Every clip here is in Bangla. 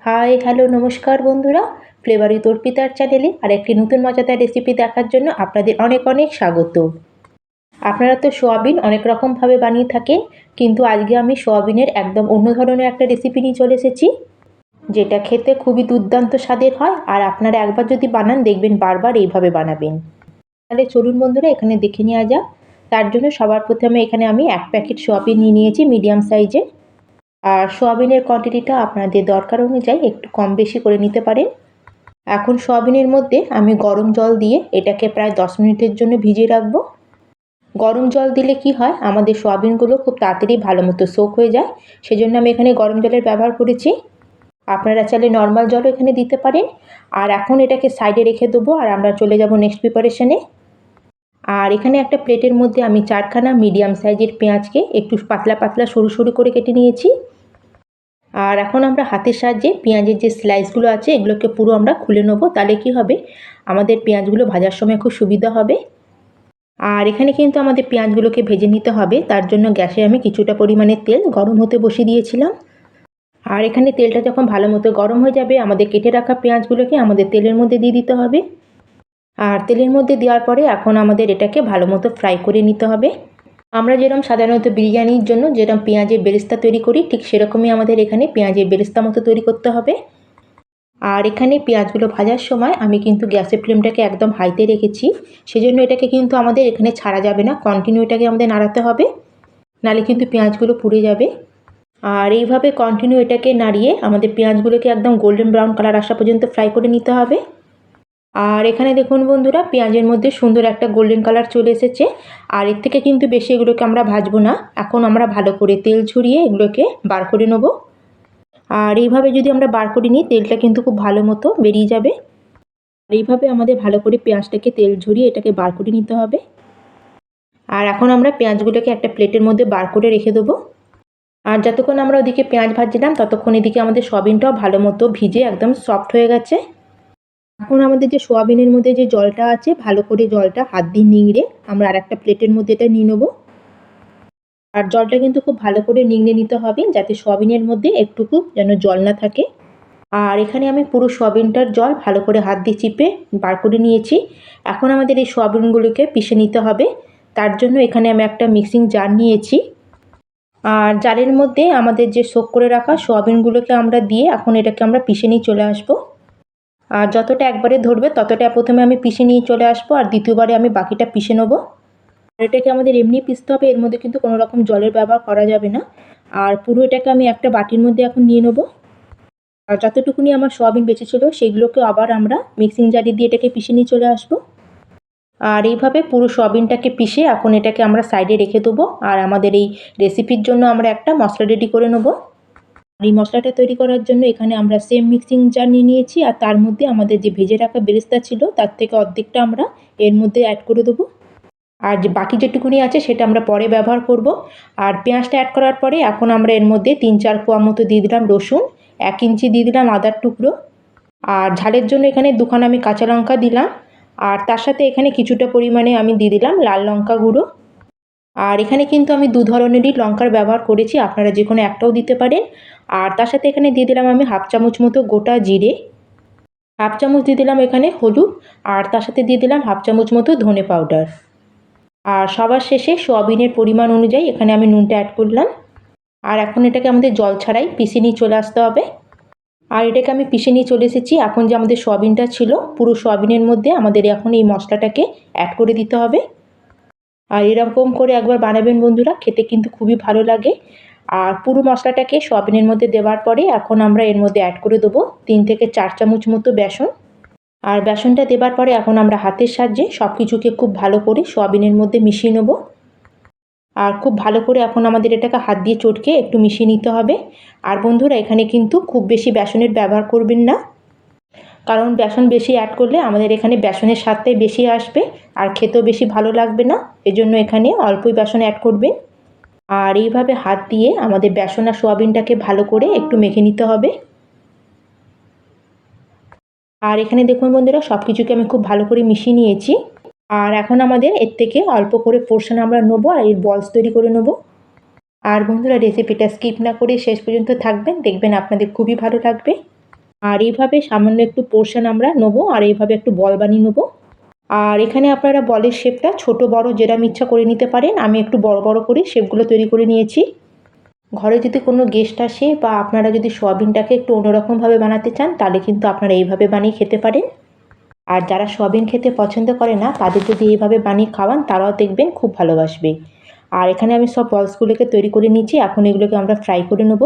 হাই হ্যালো নমস্কার বন্ধুরা, ফ্লেভার উইথ অর্পিতার চ্যানেলে আরেকটি নতুন মজাদার রেসিপি দেখার জন্য আপনাদের অনেক অনেক স্বাগত। আপনারা তো সোয়াবিন অনেক রকমভাবে বানিয়ে থাকেন, কিন্তু আজকে আমি সোয়াবিনের একদম অন্য ধরনের একটা রেসিপি নিয়ে চলে এসেছি, যেটা খেতে খুবই দুর্দান্ত স্বাদের হয়। আর আপনারা একবার যদি বানান দেখবেন বারবার এইভাবে বানাবেন। তাহলে চলুন বন্ধুরা এখানে দেখে নেওয়া যাক। তার জন্য সবার প্রথমে এখানে আমি 1 প্যাকেট সোয়াবিন নিয়ে নিয়েছি মিডিয়াম সাইজে। আর সোয়াবিনের কোয়ান্টিটিটা আপনাদের দরকার অনুযায়ী একটু কম বেশি করে নিতে পারেন। এখন সোয়াবিনের মধ্যে আমি গরম জল দিয়ে এটাকে প্রায় 10 মিনিটের জন্য ভিজিয়ে রাখবো। গরম জল দিলে কি হয়, আমাদের সোয়াবিনগুলো খুব তাড়াতাড়ি ভালো মতো সোক হয়ে যায়, সেজন্য আমি এখানে গরম জলের ব্যবহার করেছি। আপনারা চাইলে নর্মাল জলও এখানে দিতে পারেন। আর এখন এটাকে সাইডে রেখে দেবো, আর আমরা চলে যাব নেক্সট প্রিপারেশনে। আর এখানে একটা প্লেটের মধ্যে আমি 4খানা মিডিয়াম সাইজের পেঁয়াজকে একটু পাতলা পাতলা সরু সরু করে কেটে নিয়েছি। আর এখন আমরা হাতের সাহায্যে পেঁয়াজের যে স্লাইসগুলো আছে এগুলোকে পুরো আমরা খুলে নেবো, তাহলে কি হবে, আমাদের পেঁয়াজগুলো ভাজার সময় খুব সুবিধা হবে। আর এখানে কিন্তু আমাদের পেঁয়াজগুলোকে ভেজে নিতে হবে, তার জন্য গ্যাসে আমি কিছুটা পরিমাণে তেল গরম হতে বসিয়ে দিয়েছিলাম। আর এখানে তেলটা যখন ভালো মতো গরম হয়ে যাবে, আমাদের কেটে রাখা পেঁয়াজগুলোকে আমাদের তেলের মধ্যে দিয়ে দিতে হবে। আর তেলের মধ্যে দেওয়ার পরে এখন আমাদের এটাকে ভালো মতো ফ্রাই করে নিতে হবে। আমরা যেরকম সাধারণত বিরিয়ানির জন্য যেরকম পেঁয়াজের বেরেস্তা তৈরি করি, ঠিক সেরকমই আমাদের এখানে পেঁয়াজের বেরেস্তা মতো তৈরি করতে হবে। আর এখানে পেঁয়াজগুলো ভাজার সময় আমি কিন্তু গ্যাসের ফ্লেমটাকে একদম হাইতে রেখেছি, সেজন্য এটাকে কিন্তু আমাদের এখানে ছাড়া যাবে না, কন্টিনিউ এটাকে আমাদের নাড়াতে হবে, নাহলে কিন্তু পেঁয়াজগুলো পুড়ে যাবে। আর এইভাবে কন্টিনিউ এটাকে নাড়িয়ে আমাদের পেঁয়াজগুলোকে একদম গোল্ডেন ব্রাউন কালার আসা পর্যন্ত ফ্রাই করে নিতে হবে। আর এখানে দেখুন বন্ধুরা, পেঁয়াজের মধ্যে সুন্দর একটা গোল্ডেন কালার চলে এসেছে। আর এর থেকে কিন্তু বেশি এগুলোকে আমরা ভাজবো না, এখন আমরা ভালো করে তেল ঝরিয়ে এগুলোকে বার করে নেব। আর এইভাবে যদি আমরা বার করে নিই, তেলটা কিন্তু খুব ভালো মতো বেরিয়ে যাবে। আর এইভাবে আমাদের ভালো করে পেঁয়াজটাকে তেল ঝরিয়ে এটাকে বার করে নিতে হবে। আর এখন আমরা পেঁয়াজগুলোকে একটা প্লেটের মধ্যে বার করে রেখে দেবো। আর যতক্ষণ আমরা ওদিকে পেঁয়াজ ভাজছিলাম, ততক্ষণ এদিকে আমাদের সোয়াবিনটাও ভালো মতো ভিজে একদম সফট হয়ে গেছে। এখন আমাদের যে সোয়াবিনের মধ্যে যে জলটা আছে, ভালো করে জলটা হাত দিয়ে নিংড়ে আমরা আর একটা প্লেটের মধ্যে এটা নিয়ে নেবো। আর জলটা কিন্তু খুব ভালো করে নিংড়ে নিতে হবে, যাতে সোয়াবিনের মধ্যে একটুকু যেন জল না থাকে। আর এখানে আমি পুরো সোয়াবিনটার জল ভালো করে হাত দিয়ে চিপে বার করে নিয়েছি। এখন আমাদের এই সোয়াবিনগুলোকে পিষে নিতে হবে, তার জন্য এখানে আমি একটা মিক্সিং জার নিয়েছি। আর জারের মধ্যে আমাদের যে সোক করে রাখা সোয়াবিনগুলোকে আমরা দিয়ে এখন এটাকে আমরা পিষে নিয়ে চলে আসবো। আর যতটা একবারে ধরবে ততটা প্রথমে আমি পিষে নিয়ে চলে আসবো, আর দ্বিতীয়বারে আমি বাকিটা পিষে নেবো। আর এটাকে আমাদের এমনি পিষতে হবে, এর মধ্যে কিন্তু কোনো রকম জলের ব্যবহার করা যাবে না। আর পুরো এটাকে আমি একটা বাটির মধ্যে এখন নিয়ে নেবো। আর যতটুকুনি আমার সোয়াবিন বেঁচে ছিল সেগুলোকে আবার আমরা মিক্সিং জারে দিয়ে এটাকে পিষে নিয়ে চলে আসবো। আর এইভাবে পুরো সোয়াবিনটাকে পিষে এখন এটাকে আমরা সাইডে রেখে দেবো। আর আমাদের এই রেসিপির জন্য আমরা একটা মশলা রেডি করে নেবো। আর এই মশলাটা তৈরি করার জন্য এখানে আমরা সেম মিক্সিং জার নিয়ে নিয়েছি, আর তার মধ্যে আমাদের যে ভেজে রাখা বেরেস্তা ছিল তার থেকে অর্ধেকটা আমরা এর মধ্যে অ্যাড করে দেবো। আর যে বাকি যেটুকুনি আছে সেটা আমরা পরে ব্যবহার করব। আর পেঁয়াজটা অ্যাড করার পরে এখন আমরা এর মধ্যে 3-4 কোয়া মতো দিয়ে দিলাম রসুন, 1 ইঞ্চি দিয়ে দিলাম আদার টুকরো। আর ঝালের জন্য এখানে 2খানা আমি কাঁচা লঙ্কা দিলাম। আর তার সাথে এখানে কিছুটা পরিমাণে আমি দিয়ে দিলাম লাল লঙ্কা গুঁড়ো। আর এখানে কিন্তু আমি 2 ধরনেরই লঙ্কার ব্যবহার করেছি, আপনারা যে কোনো একটাও দিতে পারেন। আর তার সাথে এখানে দিয়ে দিলাম আমি 1/2 চামচ মতো গোটা জিরে, 1/2 চামচ দিয়ে দিলাম এখানে হলুদ, আর তার সাথে দিয়ে দিলাম 1/2 চামচ মতো ধনে পাউডার। আর সবার শেষে সোয়াবিনের পরিমাণ অনুযায়ী এখানে আমি নুনটা অ্যাড করলাম। আর এখন এটাকে আমাদের জল ছাড়াই পিষে নিয়ে চলে আসতে হবে। আর এটাকে আমি পিষে নিয়ে চলে এসেছি। এখন যে আমাদের সোয়াবিনটা ছিল, পুরো সোয়াবিনের মধ্যে আমাদের এখন এই মশলাটাকে অ্যাড করে দিতে হবে। আর এরকম করে একবার বানাবেন বন্ধুরা, খেতে কিন্তু খুবই ভালো লাগে। আর পুরো মশলাটাকে সোয়াবিনের মধ্যে দেওয়ার পরে এখন আমরা এর মধ্যে অ্যাড করে দেবো 3 থেকে 4 চামচ মতো বেসন। আর বেসনটা দেবার পরে এখন আমরা হাতের সাহায্যে সব কিছুকে খুব ভালো করে সোয়াবিনের মধ্যে মিশিয়ে নেব। আর খুব ভালো করে এখন আমাদের এটাকে হাত দিয়ে চটকে একটু মিশিয়ে নিতে হবে। আর বন্ধুরা এখানে কিন্তু খুব বেশি বেসনের ব্যবহার করবেন না, কারণ বেসন বেশি অ্যাড করলে আমাদের এখানে বেসনের স্বাদটাই বেশি আসবে আর খেতেও বেশি ভালো লাগবে না, এজন্য এখানে অল্পই বেসন অ্যাড করবেন। আর এইভাবে হাত দিয়ে আমাদের বেসন আর সোয়াবিনটাকে ভালো করে একটু মেখে নিতে হবে। আর এখানে দেখুন বন্ধুরা, সব কিছুকে আমি খুব ভালো করে মিশিয়ে নিয়েছি। আর এখন আমাদের এর থেকে অল্প করে পোর্শন আমরা নেবো আর এর বলস তৈরি করে নেবো। আর বন্ধুরা রেসিপিটা স্কিপ না করে শেষ পর্যন্ত থাকবেন, দেখবেন আপনাদের খুবই ভালো লাগবে। আর এইভাবে সামান্য একটু পোর্শন আমরা নেবো আর এইভাবে একটু বল বানিয়ে নেবো। আর এখানে আপনারা বলের শেপটা ছোট বড় যেরকম ইচ্ছা করে নিতে পারেন। আমি একটু বড় বড় করে শেপগুলো তৈরি করে নিয়েছি। ঘরে যদি কোনো গেস্ট আসে বা আপনারা যদি সোয়াবিনটাকে একটু অন্যরকমভাবে বানাতে চান তাহলে কিন্তু আপনারা এইভাবে বানিয়ে খেতে পারেন। আর যারা সোয়াবিন খেতে পছন্দ করে না তাদের যদি এইভাবে বানিয়ে খাওয়ান তারাও দেখবেন খুব ভালোবাসবে। আর এখানে আমি সব বলসগুলোকে তৈরি করে নিয়েছি। এখন এগুলোকে আমরা ফ্রাই করে নেব।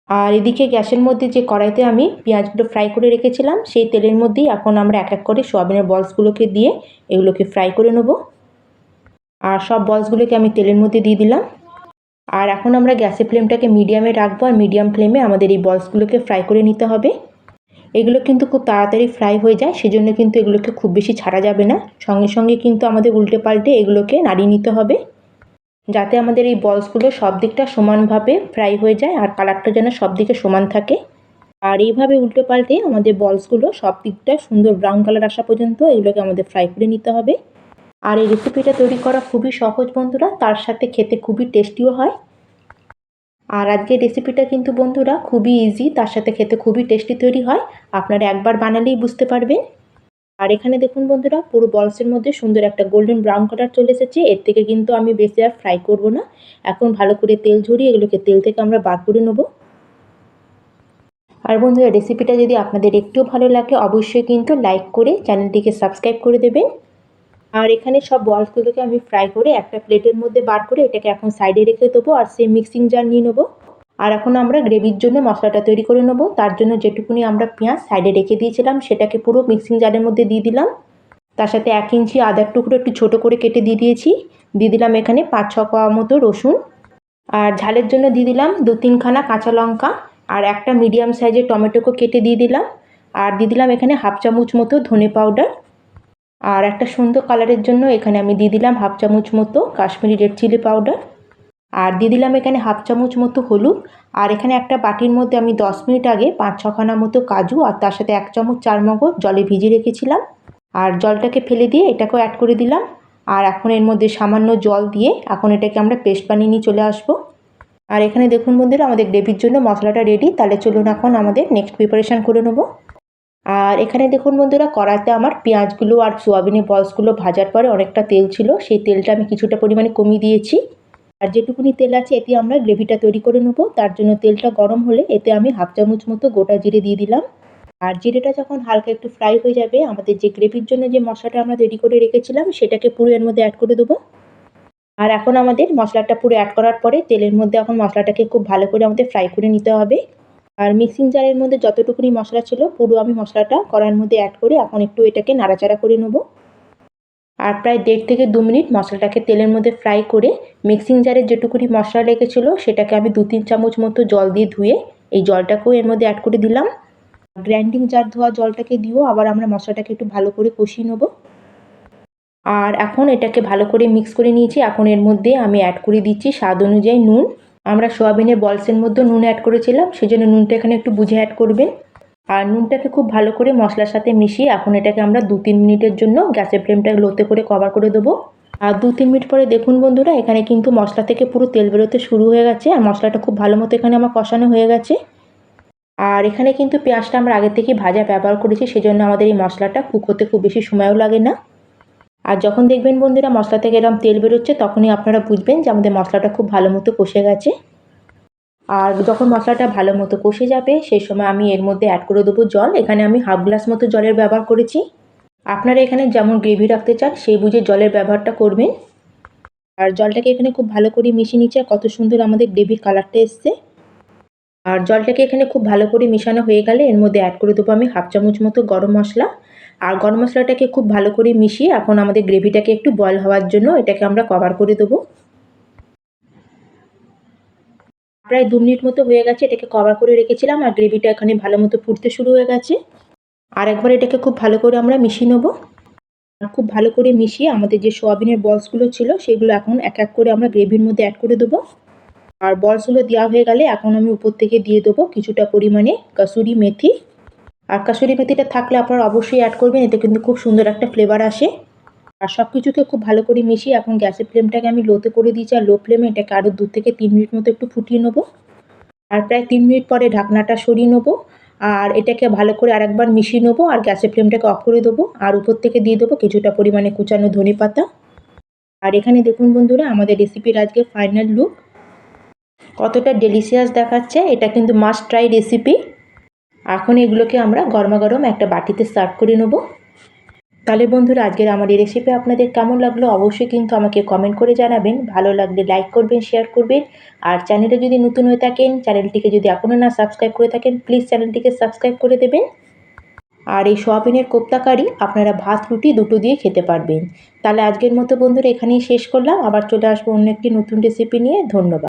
আর এদিকে গ্যাসের মধ্যে যে কড়াইতে আমি পেঁয়াজগুলো ফ্রাই করে রেখেছিলাম সেই তেলের মধ্যেই এখন আমরা এক এক করে সোয়াবিনের বলসগুলোকে দিয়ে এগুলোকে ফ্রাই করে নেব। আর সব বলসগুলোকে আমি তেলের মধ্যে দিয়ে দিলাম। আর এখন আমরা গ্যাসের ফ্লেমটাকে মিডিয়ামে রাখবো আর মিডিয়াম ফ্লেমে আমাদের এই বলসগুলোকে ফ্রাই করে নিতে হবে। এগুলো কিন্তু খুব তাড়াতাড়ি ফ্রাই হয়ে যায়, সেজন্য কিন্তু এগুলোকে খুব বেশি ছাড়া যাবে না। সঙ্গে সঙ্গে কিন্তু আমাদের উল্টে পাল্টে এগুলোকে নাড়িয়ে নিতে হবে, যাতে আমাদের এই বলসগুলো সব দিকটা সমানভাবে ফ্রাই হয়ে যায় আর কালারটা যেন সব দিকে সমান থাকে। আর এইভাবে উল্টে পাল্টে আমাদের বলসগুলো সব দিকটা সুন্দর ব্রাউন কালার আসা পর্যন্ত এগুলোকে আমাদের ফ্রাই করে নিতে হবে। আর এই রেসিপিটা তৈরি করা খুবই সহজ বন্ধুরা, তার সাথে খেতে খুবই টেস্টিও হয়। আর আজকের রেসিপিটা কিন্তু বন্ধুরা খুবই ইজি, তার সাথে খেতে খুবই টেস্টি তৈরি হয়। আপনারা একবার বানালেই বুঝতে পারবেন। আর এখানে দেখুন বন্ধুরা পুরো বলসের মধ্যে সুন্দর একটা গোল্ডেন ব্রাউন কালার চলে এসেছে। এর থেকে কিন্তু আমি বেশি আর ফ্রাই করব না। এখন ভালো করে তেল ঝরিয়ে এগুলোকে তেল থেকে আমরা বার করে নেব। আর বন্ধুরা রেসিপিটা যদি আপনাদের একটু ভালো লাগে অবশ্যই কিন্তু লাইক করে চ্যানেলটিকে সাবস্ক্রাইব করে দেবেন। আর এখানে সব বলসগুলোকে আমি ফ্রাই করে একটা প্লেটের মধ্যে বার করে এটাকে এখন সাইডে রেখে দেবো আর সেই মিক্সিং জার নিয়ে নেবো। আর এখন আমরা গ্রেভির জন্য মশলাটা তৈরি করে নেবো। তার জন্য যেটুকুনি আমরা পেঁয়াজ সাইডে রেখে দিয়েছিলাম সেটাকে পুরো মিক্সিং জারের মধ্যে দিয়ে দিলাম। তার সাথে 1 ইঞ্চি আদার টুকরো একটু ছোটো করে কেটে দিয়ে দিয়েছি। দিয়ে দিলাম এখানে 5-6 কোয়া মতো রসুন। আর ঝালের জন্য দিয়ে দিলাম 2-3 খানা কাঁচা লঙ্কা। আর একটা মিডিয়াম সাইজের টমেটোকে কেটে দিয়ে দিলাম। আর দিয়ে দিলাম এখানে 1/2 চামচ মতো ধনে পাউডার। আর একটা সুন্দর কালারের জন্য এখানে আমি দিয়ে দিলাম 1/2 চামচ মতো কাশ্মীরি রেড চিলি পাউডার। আর দিয়ে দিলাম এখানে 1/2 চামচ মতো হলুদ। আর এখানে একটা বাটির মধ্যে আমি 10 মিনিট আগে 5-6 খানা মতো কাজু আর তার সাথে 1 চামচ চারমগজ জলে ভিজিয়ে রেখেছিলাম। আর জলটাকে ফেলে দিয়ে এটাকেও অ্যাড করে দিলাম। আর এখন এর মধ্যে সামান্য জল দিয়ে এখন এটাকে আমরা পেস্ট বানিয়ে নিয়ে চলে আসবো। আর এখানে দেখুন বন্ধুরা আমাদের গ্রেভির জন্য মশলাটা রেডি। তাহলে চলুন এখন আমাদের নেক্সট প্রিপারেশান করে নেবো। আর এখানে দেখুন বন্ধুরা কড়াইতে আমার পেঁয়াজগুলো আর সোয়াবিনের বলসগুলো ভাজার পরে অনেকটা তেল ছিল, সেই তেলটা আমি কিছুটা পরিমাণে কমিয়ে দিয়েছি। আর যেটুকুনি তেল আছে এতে আমরা গ্রেভিটা তৈরি করে নেবো। তার জন্য তেলটা গরম হলে এতে আমি 1/2 চামচ মতো গোটা জিরে দিয়ে দিলাম। আর জিরেটা যখন হালকা একটু ফ্রাই হয়ে যাবে আমাদের যে গ্রেভির জন্য যে মশলাটা আমরা তৈরি করে রেখেছিলাম সেটাকে পুরো এর মধ্যে অ্যাড করে দেবো। আর এখন আমাদের মশলাটা পুরো অ্যাড করার পরে তেলের মধ্যে এখন মশলাটাকে খুব ভালো করে আমাদের ফ্রাই করে নিতে হবে। আর মিক্সিং জারের মধ্যে যতটুকুনি মশলা ছিল পুরো আমি মশলাটা কড়াইয়ের মধ্যে অ্যাড করে এখন একটু এটাকে নাড়াচাড়া করে নেব। আর প্রায় 1.5 থেকে 2 মিনিট মশলাটাকে তেলের মধ্যে ফ্রাই করে মিক্সিং জারে যেটুকুনি মশলা লেগেছিলো সেটাকে আমি 2-3 চামচ মতো জল দিয়ে ধুয়ে এই জলটাকেও এর মধ্যে অ্যাড করে দিলাম। গ্রাইন্ডিং জার ধোয়া জলটাকে দিয়েও আবার আমরা মশলাটাকে একটু ভালো করে কষিয়ে নেব। আর এখন এটাকে ভালো করে মিক্স করে নিয়েছি। এখন এর মধ্যে আমি অ্যাড করে দিচ্ছি স্বাদ অনুযায়ী নুন। আমরা সোয়াবিনের বলসের মধ্যে নুন অ্যাড করেছিলাম, সেজন্য নুনটা এখানে একটু বুঝে অ্যাড করবেন। আর নুনটাকে খুব ভালো করে মশলার সাথে মিশিয়ে এখন এটাকে আমরা 2-3 মিনিটের জন্য গ্যাসের ফ্লেমটা লোতে করে কভার করে দেবো। আর 2-3 মিনিট পরে দেখুন বন্ধুরা এখানে কিন্তু মশলা থেকে পুরো তেল বেরোতে শুরু হয়ে গেছে আর মশলাটা খুব ভালো মতো এখানে আমার কষানো হয়ে গেছে। আর এখানে কিন্তু পেঁয়াজটা আমরা আগে থেকে ভাজা ব্যবহার করেছি, সেজন্য আমাদের এই মশলাটা কুক হতে খুব বেশি সময়ও লাগে না। আর যখন দেখবেন বন্ধুরা মশলা থেকে এরকম তেল বেরোচ্ছে তখনই আপনারা বুঝবেন যে আমাদের মশলাটা খুব ভালো মতো কষে গেছে। আর যখন মশলাটা ভালো মতো কষে যাবে সেই সময় আমি এর মধ্যে অ্যাড করে দেবো জল। এখানে আমি 1/2 গ্লাস মতো জলের ব্যবহার করেছি। আপনারা এখানে যেমন গ্রেভি রাখতে চান সেই বুঝে জলের ব্যবহারটা করবেন। আর জলটাকে এখানে খুব ভালো করে মিশিয়ে নিচ্ছে। কত সুন্দর আমাদের গ্রেভির কালারটা এসছে। আর জলটাকে এখানে খুব ভালো করে মেশানো হয়ে গেলে এর মধ্যে অ্যাড করে দেবো আমি 1/2 চামচ মতো গরম মশলা। আর গরম মশলাটাকে খুব ভালো করে মিশিয়ে এখন আমাদের গ্রেভিটাকে একটু বয়েল হওয়ার জন্য এটাকে আমরা কভার করে দেবো। প্রায় 2 মিনিট মতো হয়ে গেছে, এটাকে কভার করে রেখেছিলাম আর গ্রেভিটা এখানে ভালো মতো ফুটতে শুরু হয়ে গেছে। আর একবার এটাকে খুব ভালো করে আমরা মিশিয়ে নেবো। আর খুব ভালো করে মিশিয়ে আমাদের যে সোয়াবিনের বলসগুলো ছিল সেগুলো এখন এক এক করে আমরা গ্রেভির মধ্যে অ্যাড করে দেবো। আর বলসগুলো দেওয়া হয়ে গেলে এখন আমি উপর থেকে দিয়ে দেবো কিছুটা পরিমাণে কাসুরি মেথি। আর কাসুরি মেথিটা থাকলে আপনারা অবশ্যই অ্যাড করবেন, এতে কিন্তু খুব সুন্দর একটা ফ্লেভার আসে। আর সব কিছুকে খুব ভালো করে মিশিয়ে এখন গ্যাসের ফ্লেমটাকে আমি লোতে করে দিয়েছি আর লো ফ্লেমে এটাকে আরও 2 থেকে 3 মিনিট মতো একটু ফুটিয়ে নেবো। আর প্রায় 3 মিনিট পরে ঢাকনাটা সরিয়ে নেবো। আর এটাকে ভালো করে আরেকবার মিশিয়ে নেবো আর গ্যাসের ফ্লেমটাকে অফ করে দেবো আর উপর থেকে দিয়ে দেবো কিছুটা পরিমাণে কুচানো ধনেপাতা। আর এখানে দেখুন বন্ধুরা আমাদের রেসিপির আজকে ফাইনাল লুক কতটা ডেলিশিয়াস দেখাচ্ছে। এটা কিন্তু মাস্ট ট্রাই রেসিপি। এখন এগুলোকে আমরা গরমাগরম একটা বাটিতে সার্ভ করে নেব। তাহলে বন্ধুরা আজকের আমার এই রেসিপি আপনাদের কেমন লাগলো অবশ্যই কিন্তু আমাকে কমেন্ট করে জানাবেন। ভালো লাগলে লাইক করবেন, শেয়ার করবেন। আর চ্যানেলে যদি নতুন হয়ে থাকেন, চ্যানেলটিকে যদি এখনও না সাবস্ক্রাইব করে থাকেন, প্লিজ চ্যানেলটিকে সাবস্ক্রাইব করে দেবেন। আর এই সোয়াবিনের কোপ্তা কারি আপনারা ভাত রুটি দুটো দিয়ে খেতে পারবেন। তাহলে আজকের মতো বন্ধুরা এখানেই শেষ করলাম। আবার চলে আসবো অন্য একটি নতুন রেসিপি নিয়ে। ধন্যবাদ।